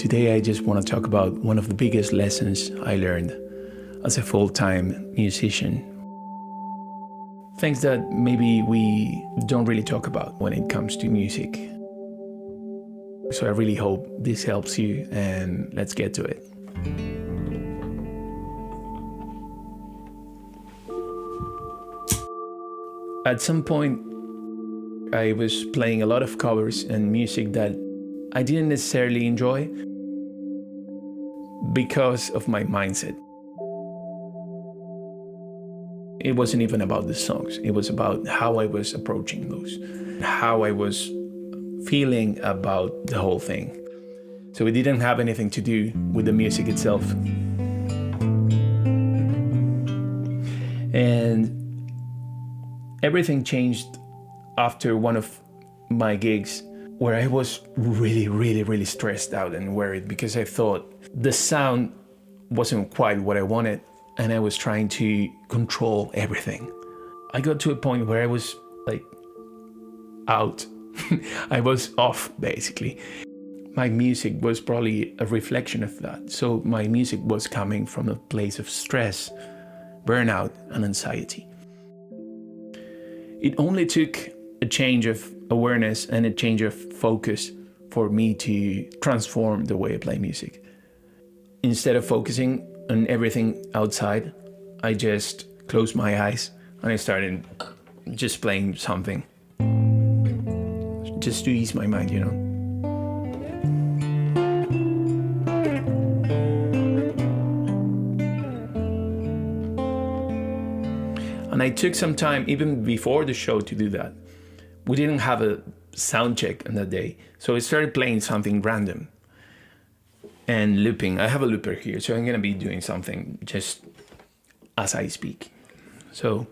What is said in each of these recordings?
Today I just want to talk about one of the biggest lessons I learned as a full-time musician. Things that maybe we don't really talk about when it comes to music. So I really hope this helps you, and let's get to it. At some point, I was playing a lot of covers and music that I didn't necessarily enjoy because of my mindset. It wasn't even about the songs. It was about how I was approaching those, how I was feeling about the whole thing. So it didn't have anything to do with the music itself. And everything changed after one of my gigs where I was really stressed out and worried because I thought the sound wasn't quite what I wanted and I was trying to control everything. I got to a point where I was like out. I was off, basically. My music was probably a reflection of that. So my music was coming from a place of stress, burnout, and anxiety. It only took a change of awareness and a change of focus for me to transform the way I play music. Instead of focusing on everything outside, I just closed my eyes and I started just playing something. Just to ease my mind, you know. And I took some time, even before the show, to do that. We didn't have a sound check on that day, so I started playing something random and looping. I have a looper here, so I'm gonna be doing something just as I speak. So.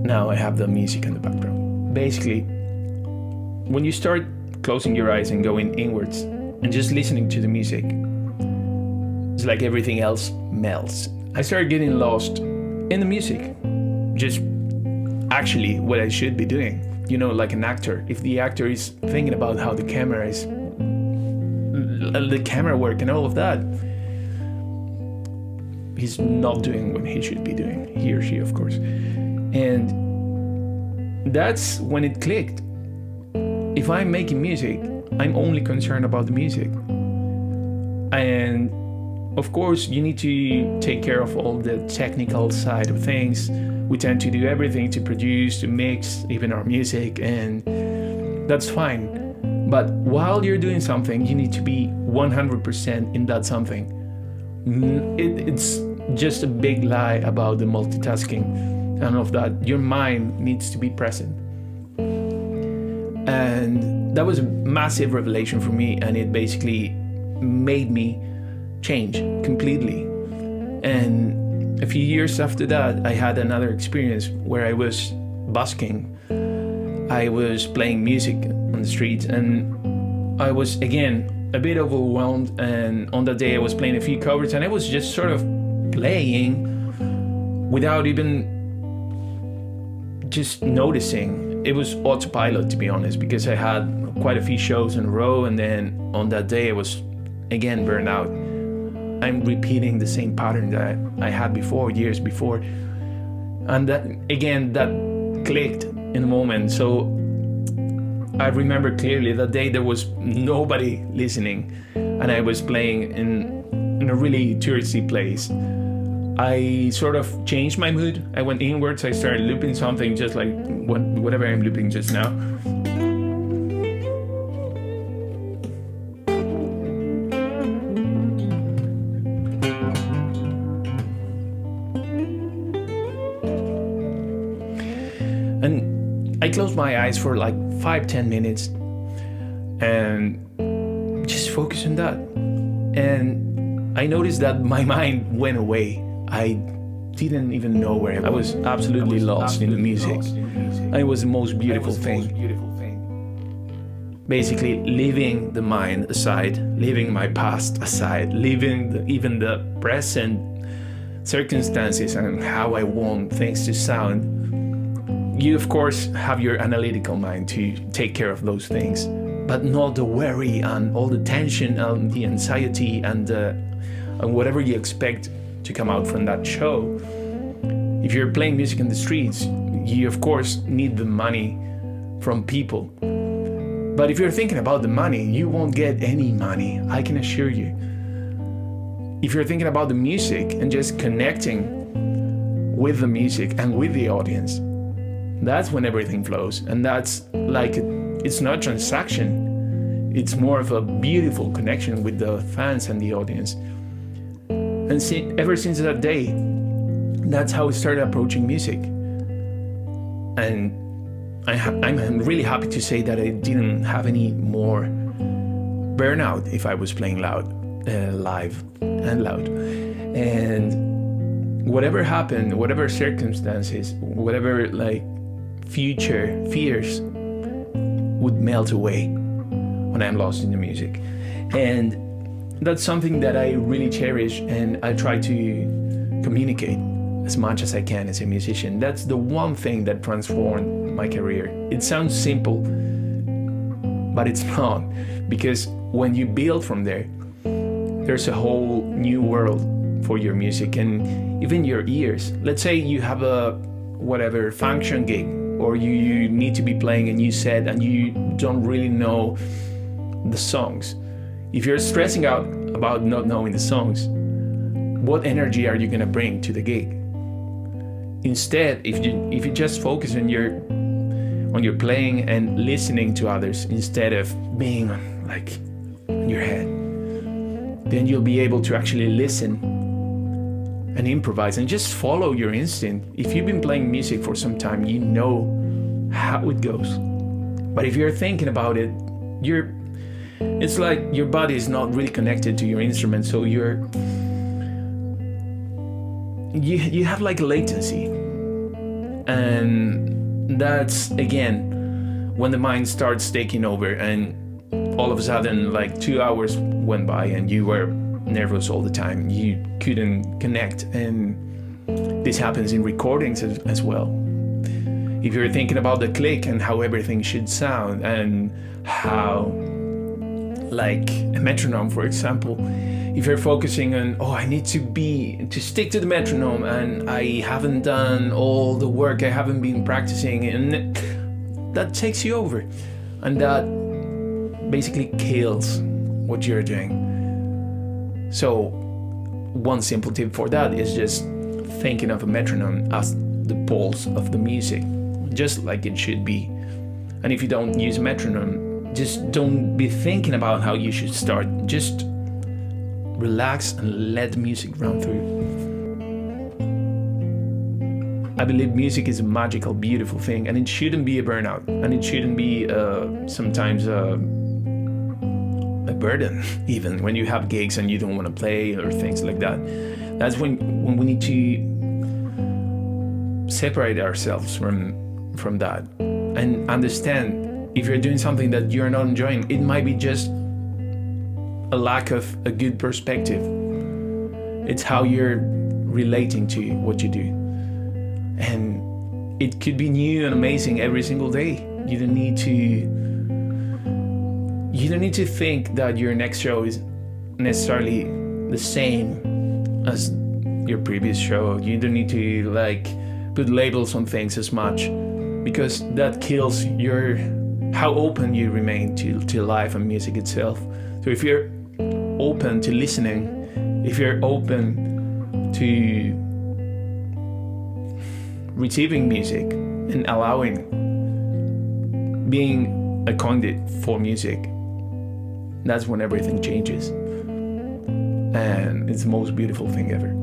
Now I have the music in the background. Basically, when you start closing your eyes and going inwards and just listening to the music, it's like everything else melts. I started getting lost in the music, just actually what I should be doing. You know, like an actor. If the actor is thinking about how the camera work and all of that, he's not doing what he should be doing, he or she, of course. And that's when it clicked. If I'm making music, I'm only concerned about the music. And of course, you need to take care of all the technical side of things. We tend to do everything to produce, to mix, even our music, and that's fine. But while you're doing something, you need to be 100% in that something. It's just a big lie about the multitasking and all of that. Your mind needs to be present. And that was a massive revelation for me, and it basically made me change completely. And a few years after that, I had another experience where I was busking. I was playing music on the streets, and I was, again, a bit overwhelmed. And on that day, I was playing a few covers, and I was just sort of playing without even just noticing. It was autopilot, to be honest, because I had quite a few shows in a row, and then on that day I was again burned out. I'm repeating the same pattern that I had before, years before, and that clicked in a moment. So I remember clearly that day there was nobody listening, and I was playing in a really touristy place. I sort of changed my mood. I went inwards. I started looping something just like whatever I'm looping just now. And I closed my eyes for like 5-10 minutes and just focused on that. And I noticed that my mind went away. I didn't even know where I was. Absolutely lost in the music. And it was the most beautiful thing. Basically, leaving the mind aside, leaving my past aside, leaving even the present circumstances and how I want things to sound, you of course have your analytical mind to take care of those things, but not the worry and all the tension and the anxiety and whatever you expect to come out from that show. If you're playing music in the streets, you of course need the money from people. But if you're thinking about the money, you won't get any money, I can assure you. If you're thinking about the music and just connecting with the music and with the audience, that's when everything flows. And that's like, it's not a transaction, it's more of a beautiful connection with the fans and the audience. And ever since that day, that's how I started approaching music. And I'm really happy to say that I didn't have any more burnout if I was playing live and loud. And whatever happened, whatever circumstances, whatever like future fears would melt away when I'm lost in the music. And that's something that I really cherish, and I try to communicate as much as I can as a musician. That's the one thing that transformed my career. It sounds simple, but it's not, because when you build from there, there's a whole new world for your music and even your ears. Let's say you have a whatever function gig, or you need to be playing a new set and you don't really know the songs. If you're stressing out about not knowing the songs, what energy are you gonna bring to the gig? Instead, if you just focus on your playing and listening to others instead of being like in your head, then you'll be able to actually listen and improvise and just follow your instinct. If you've been playing music for some time, you know how it goes. But if you're thinking about it, it's like your body is not really connected to your instrument, so you have like a latency. And that's again when the mind starts taking over, and all of a sudden like 2 hours went by and you were nervous all the time, you couldn't connect. And this happens in recordings as well. If you're thinking about the click and how everything should sound, and how, like a metronome for example, if you're focusing on, I need to stick to the metronome, and I haven't done all the work, I haven't been practicing, and that takes you over, and that basically kills what you're doing. So one simple tip for that is just thinking of a metronome as the pulse of the music, just like it should be. And if you don't use a metronome, just don't be thinking about how you should start. Just relax and let the music run through. I believe music is a magical, beautiful thing, and it shouldn't be a burnout, and it shouldn't be sometimes a burden, even when you have gigs and you don't want to play or things like that. That's when we need to separate ourselves from that and understand, if you're doing something that you're not enjoying, it might be just a lack of a good perspective. It's how you're relating to what you do, and it could be new and amazing every single day. You don't need to think that your next show is necessarily the same as your previous show. You don't need to like put labels on things as much, because that kills how open you remain to life and music itself. So if you're open to listening, if you're open to receiving music and being a conduit for music, that's when everything changes. And it's the most beautiful thing ever.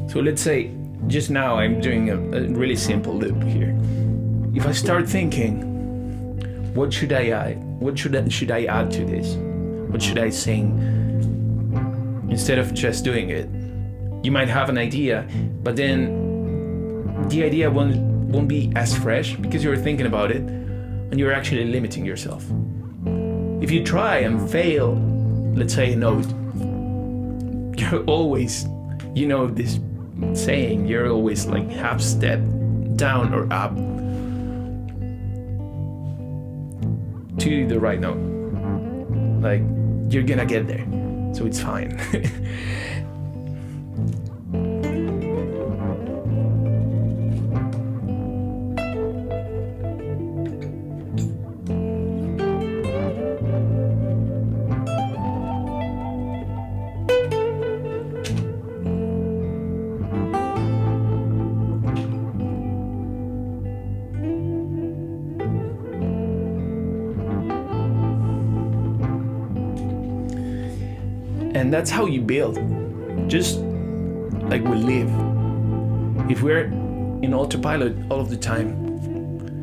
So let's say just now I'm doing a really simple loop here. If I start thinking, what should I add? What should I add to this? What should I sing? Instead of just doing it, you might have an idea, but then the idea won't be as fresh because you're thinking about it and you're actually limiting yourself. If you try and fail, let's say a note, you're always, you know this saying, you're always like half step down or up to the right note. Like, you're gonna get there, so it's fine. And that's how you build, just like we live. If we're in autopilot all of the time,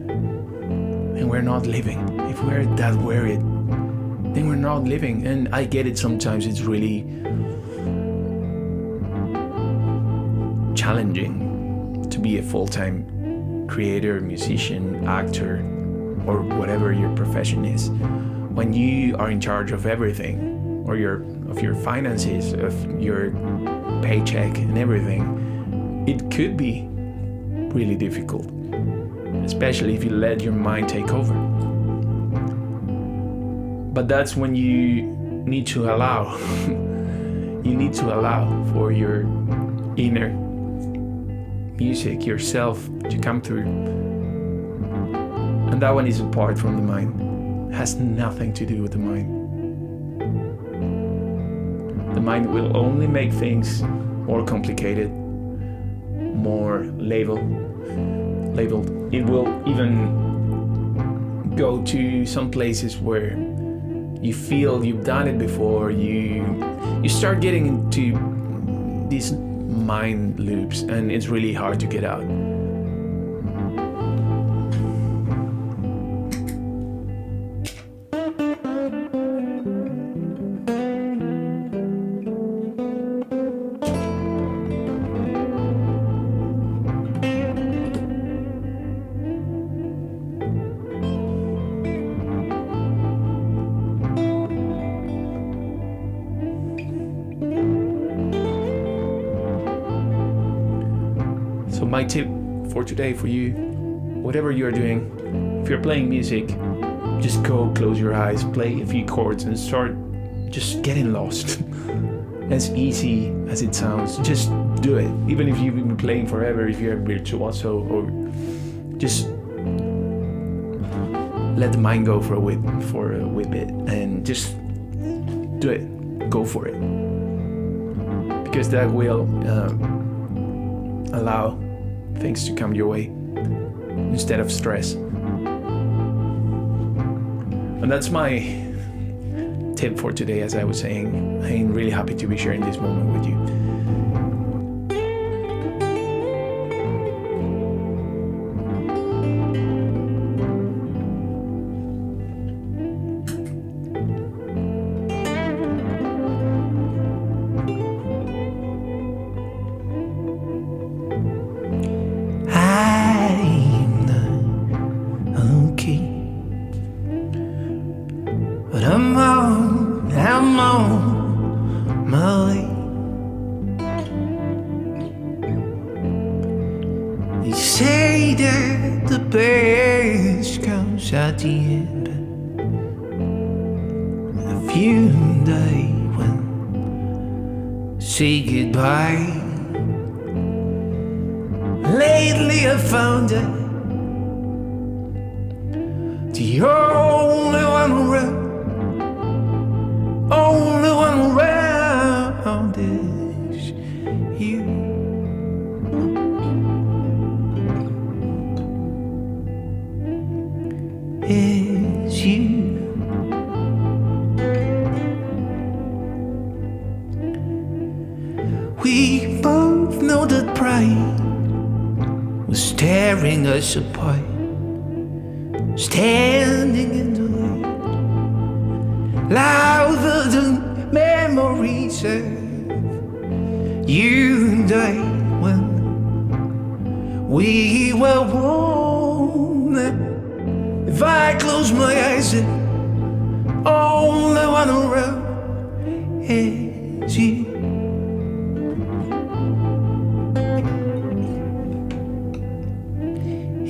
and we're not living, if we're that worried, then we're not living. And I get it, sometimes it's really challenging to be a full-time creator, musician, actor, or whatever your profession is, when you are in charge of everything, or of your finances, of your paycheck and everything. It could be really difficult, especially if you let your mind take over. But that's when you need to allow you need to allow for your inner music, yourself, to come through. And that one is apart from the mind. It has nothing to do with the mind. The mind will only make things more complicated, more labeled. It will even go to some places where you feel you've done it before. You start getting into these mind loops, and it's really hard to get out. So my tip for today for you, whatever you're doing, if you're playing music, just go close your eyes, play a few chords and start just getting lost. As easy as it sounds, just do it. Even if you've been playing forever, if you're a virtuoso, or just let the mind go for a wee bit and just do it. Go for it. Because that will allow things to come your way instead of stress. And that's my tip for today. As I was saying, I'm really happy to be sharing this moment with you. But I'm on my way. They say that the best comes at the end. A few days when say goodbye. Lately I found that the only one around, is you. Is you. We both know that pride tearing us apart, standing in the light, louder than memories of you and I when we were born. If I close my eyes and all I want around is you.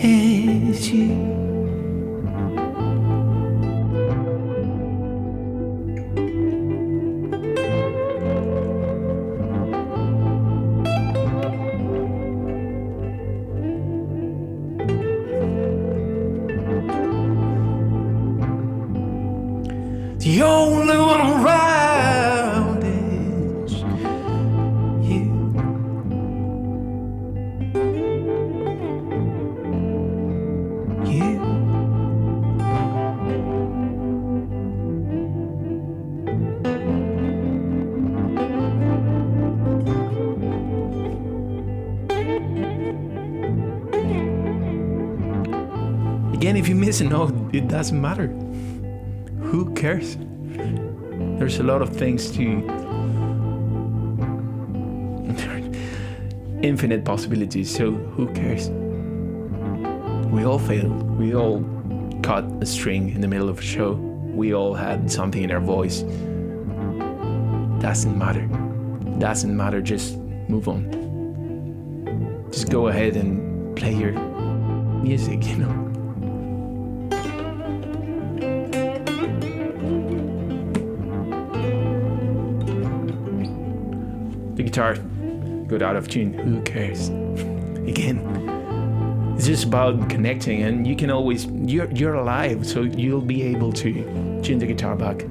Is you. The only one around is you. You. Again, if you miss a note, it doesn't matter. Who cares? There's a lot of things to infinite possibilities, so who cares? We all failed. We all caught a string in the middle of a show. We all had something in our voice. Doesn't matter. Doesn't matter, just move on. Just go ahead and play your music, you know. The guitar got out of tune. Who cares? Again, it's just about connecting, and you can always you're alive, so you'll be able to tune the guitar back.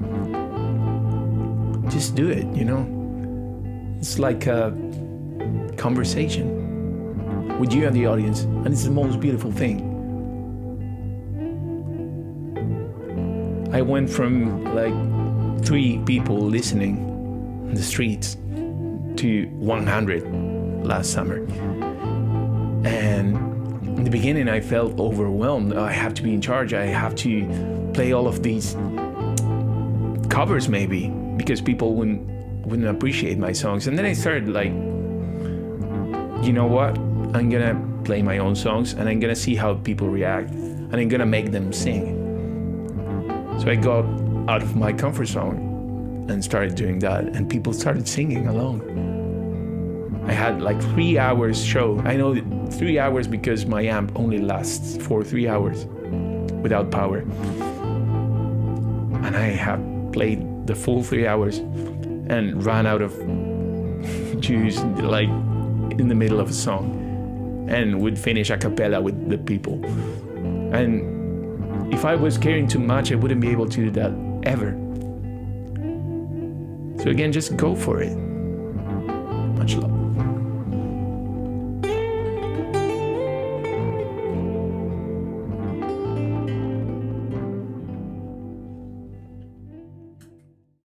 Just do it, you know. It's like a conversation with you and the audience, and it's the most beautiful thing. I went from like 3 people listening in the streets to 100 last summer, and in the beginning I felt overwhelmed. I have to be in charge. I have to play all of these covers maybe because people wouldn't appreciate my songs. And then I started like, you know what, I'm gonna play my own songs and I'm gonna see how people react and I'm gonna make them sing. So I got out of my comfort zone and started doing that, and people started singing along. I had like 3 hours show. I know 3 hours because my amp only lasts for 3 hours without power. And I have played the full 3 hours and ran out of juice like in the middle of a song, and would finish a cappella with the people. And if I was caring too much, I wouldn't be able to do that ever. So again, just go for it. Much love.